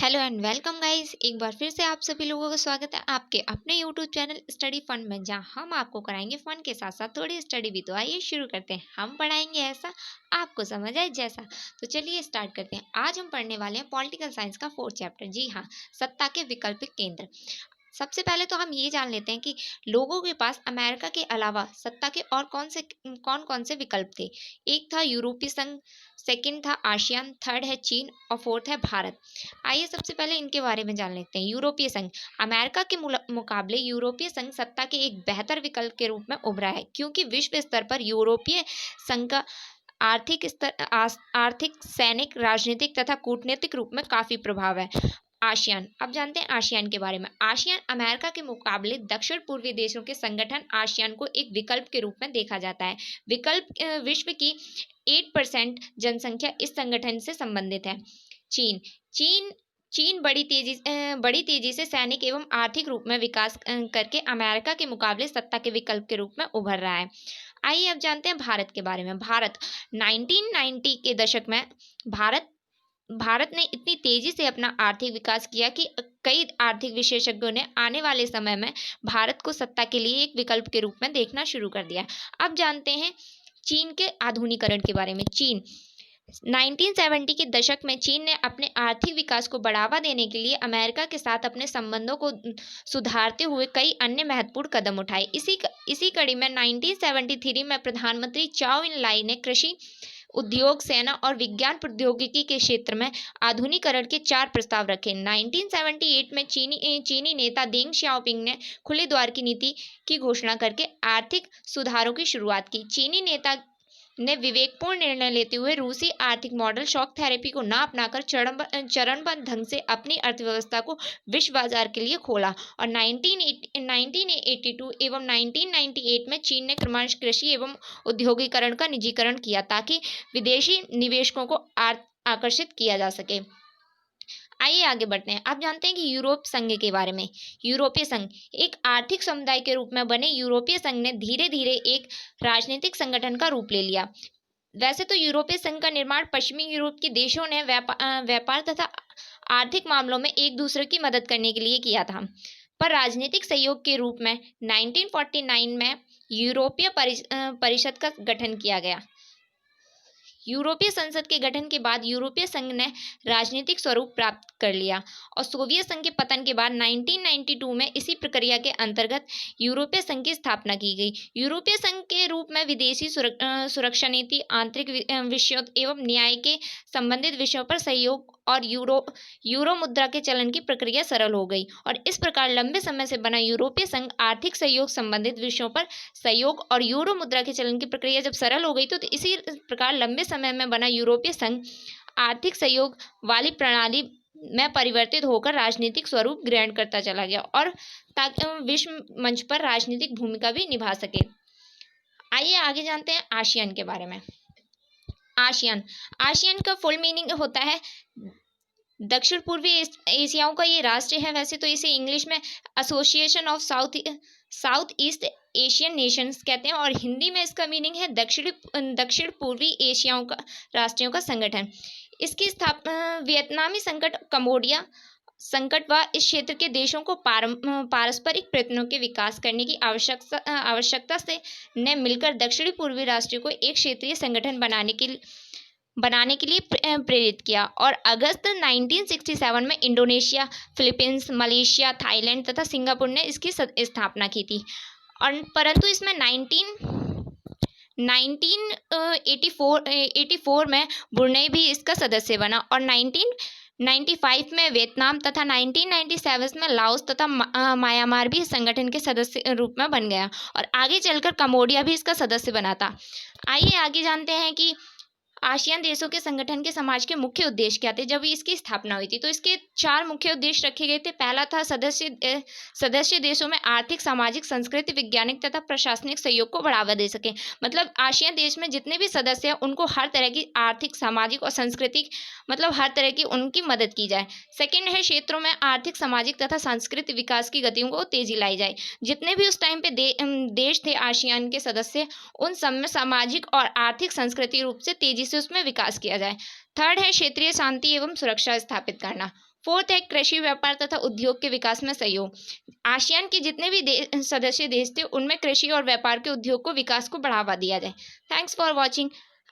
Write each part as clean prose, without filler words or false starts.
Hello and welcome guys. एक बार फिर से आप सभी लोगों का स्वागत है आपके अपने यूट्यूब चैनल स्टडी फन में, जहां हम आपको कराएंगे फन के साथ साथ थोड़ी स्टडी भी। तो आइए शुरू करते हैं। हम पढ़ाएंगे ऐसा आपको समझ आए जैसा। तो चलिए स्टार्ट करते हैं। आज हम पढ़ने वाले हैं पॉलिटिकल साइंस का 4th चैप्टर। जी हाँ, सत्ता के वैकल्पिक केंद्र। सबसे पहले तो हम ये जान लेते हैं कि लोगों के पास अमेरिका के अलावा सत्ता के और कौन कौन से विकल्प थे। एक था यूरोपीय संघ, सेकंड था आसियान, थर्ड है चीन और फोर्थ है भारत। आइए सबसे पहले इनके बारे में जान लेते हैं। यूरोपीय संघ। अमेरिका के मुकाबले यूरोपीय संघ सत्ता के एक बेहतर विकल्प के रूप में उभरा है, क्योंकि विश्व स्तर पर यूरोपीय संघ का आर्थिक, सैनिक, राजनीतिक तथा कूटनीतिक रूप में काफी प्रभाव है। आसियान। अब जानते हैं आसियान के बारे में। आसियान अमेरिका के मुकाबले दक्षिण पूर्वी देशों के संगठन आसियान को एक विकल्प के रूप में देखा जाता है। विश्व की 8% जनसंख्या इस संगठन से संबंधित है। चीन। चीन चीन बड़ी तेजी से सैनिक एवं आर्थिक रूप में विकास करके अमेरिका के मुकाबले सत्ता के विकल्प के रूप में उभर रहा है। आइए अब जानते हैं भारत के बारे में। भारत 1990 के दशक में भारत ने इतनी तेजी से अपना आर्थिक विकास किया कि कई आर्थिक विशेषज्ञों ने आने वाले समय में भारत को सत्ता के लिए एक विकल्प के रूप में देखना शुरू कर दिया। अब जानते हैं चीन के आधुनिकीकरण के बारे में। चीन 1970 के दशक में चीन ने अपने आर्थिक विकास को बढ़ावा देने के लिए अमेरिका के साथ अपने संबंधों को सुधारते हुए कई अन्य महत्वपूर्ण कदम उठाए। इसी कड़ी में 1973 में प्रधानमंत्री चाउ इन लाई ने कृषि, उद्योग, सेना और विज्ञान प्रौद्योगिकी के क्षेत्र में आधुनिकीकरण के 4 प्रस्ताव रखे। 1978 में चीनी नेता देंग शाओपिंग ने खुले द्वार की नीति की घोषणा करके आर्थिक सुधारों की शुरुआत की। चीनी नेता ने विवेकपूर्ण निर्णय लेते हुए रूसी आर्थिक मॉडल शॉक थेरेपी को न अपनाकर चरणबद्ध ढंग से अपनी अर्थव्यवस्था को विश्व बाजार के लिए खोला। और 1982 एवं 1998 में चीन ने क्रमशः कृषि एवं औद्योगिकरण का निजीकरण किया, ताकि विदेशी निवेशकों को आकर्षित किया जा सके। आइए आगे बढ़ते हैं। आप जानते हैं कि यूरोप संघ के बारे में। यूरोपीय संघ एक आर्थिक समुदाय के रूप में बने यूरोपीय संघ ने धीरे धीरे एक राजनीतिक संगठन का रूप ले लिया। वैसे तो यूरोपीय संघ का निर्माण पश्चिमी यूरोप के देशों ने व्यापार तथा आर्थिक मामलों में एक दूसरे की मदद करने के लिए किया था, पर राजनीतिक सहयोग के रूप में 1949 में यूरोपीय परिषद का गठन किया गया। यूरोपीय संसद के गठन के बाद यूरोपीय संघ ने राजनीतिक स्वरूप प्राप्त कर लिया और सोवियत संघ के पतन के बाद 1992 में इसी प्रक्रिया के अंतर्गत यूरोपीय संघ की स्थापना की गई। यूरोपीय संघ के रूप में विदेशी सुरक्षा नीति, आंतरिक विषयों एवं न्याय के संबंधित विषयों पर सहयोग और यूरो मुद्रा के चलन की प्रक्रिया सरल हो गई। और इस प्रकार लंबे समय से बना यूरोपीय संघ आर्थिक सहयोग संबंधित विषयों पर सहयोग और यूरो मुद्रा के चलन की प्रक्रिया जब सरल हो गई तो इसी प्रकार लंबे समय में बना यूरोपीय संघ आर्थिक सहयोग वाली प्रणाली में परिवर्तित होकर राजनीतिक स्वरूप ग्रहण करता चला गया, और ताकि विश्व मंच पर राजनीतिक भूमिका भी निभा सके। आइए आगे जानते हैं आसियान के बारे में। आसियान का फुल मीनिंग होता है दक्षिण पूर्वी एशियाओं का ये राष्ट्र है। वैसे तो इसे इंग्लिश में association of south east Asian Nations कहते हैं, और हिंदी में इसका मीनिंग है दक्षिण पूर्वी एशियाओं का राष्ट्रों का संगठन। इसकी स्थापना वियतनामी संकट, कंबोडिया संकट व इस क्षेत्र के देशों को पारस्परिक प्रयत्नों के विकास करने की आवश्यकता से ने मिलकर दक्षिणी पूर्वी राष्ट्रों को एक क्षेत्रीय संगठन बनाने के लिए प्रेरित किया। और अगस्त 1967 में इंडोनेशिया, फिलीपींस, मलेशिया, थाईलैंड तथा सिंगापुर ने इसकी स्थापना की थी। और परंतु इसमें 1984 में ब्रुनेई भी इसका सदस्य बना, और 1995 में वियतनाम तथा 1997 में लाओस तथा म्यांमार भी संगठन के सदस्य रूप में बन गया, और आगे चलकर कंबोडिया भी इसका सदस्य बना था। आइए आगे जानते हैं कि आसियान देशों के संगठन के समाज के मुख्य उद्देश्य क्या थे जब इसकी स्थापना हुई थी। तो इसके 4 मुख्य उद्देश्य रखे गए थे। पहला था सदस्य देशों में आर्थिक, सामाजिक, सांस्कृतिक, वैज्ञानिक तथा प्रशासनिक सहयोग को बढ़ावा दे सके। मतलब आसियान देश में जितने भी सदस्य हैं उनको हर तरह की आर्थिक, सामाजिक और सांस्कृतिक हर तरह की उनकी मदद की जाए। सेकेंड है क्षेत्रों में आर्थिक, सामाजिक तथा सांस्कृतिक विकास की गतियों को तेजी लाई जाए। जितने भी उस टाइम पे देश थे आसियान के सदस्य, उन सब में सामाजिक और आर्थिक सांस्कृतिक रूप से तेजी जिससे उसमें विकास किया जाए। थर्ड है क्षेत्रीय शांति एवं सुरक्षा स्थापित करना। फोर्थ है कृषि, व्यापार तथा उद्योग के विकास में सहयोग। आसियान के जितने भी सदस्य देश थे उनमें कृषि और व्यापार के उद्योग को विकास को बढ़ावा दिया जाए। Thanks for watching.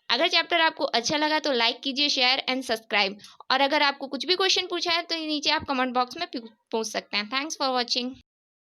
अगर चैप्टर आपको अच्छा लगा तो लाइक कीजिए, शेयर एंड सब्सक्राइब। और अगर आपको कुछ भी क्वेश्चन पूछा है तो नीचे आप कमेंट बॉक्स में पूछ सकते हैं। Thanks for watching.